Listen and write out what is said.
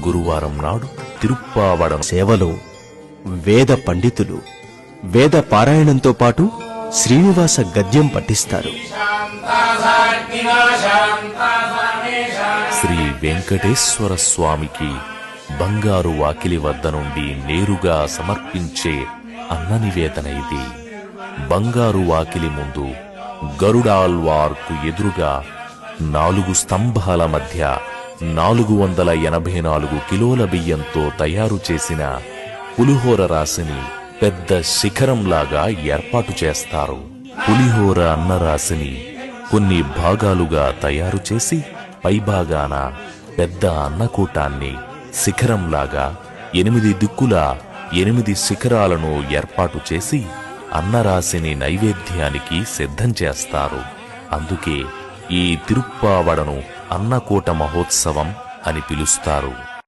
గురువారం నాడు తిరుప్పావడం సేవలో వేద పండితులు వేద పారాయణంతో పాటు శ్రీనివాస గద్యం పఠిస్తారు. శ్రీ వెంకటేశ్వర స్వామికి బంగారు వాకిలి వద్ద నుండి నేరుగా సమర్పించే అన్న నివేదన ఇది. బంగారు వాకిలి ముందు గరుడాల్వార్కు ఎదురుగా 4 స్తంభాల మధ్య 484 కిలోల బియ్యంతో తయారు చేసిన పులిహోర రాశిని పెద్ద శిఖరంలాగా ఏర్పాటు చేస్తారు. పులిహోర అన్నరాశిని కొన్ని భాగాలుగా తయారు చేసి పైభాగాన పెద్ద అన్నకూటాన్ని శిఖరంలాగా 8 దిక్కులా 8 శిఖరాలను ఏర్పాటు చేసి అన్నరాశిని నైవేద్యానికి సిద్ధం చేస్తారు. అందుకే ఈ తిరుప్పావడను అన్నకూట మహోత్సవం అని పిలుస్తారు.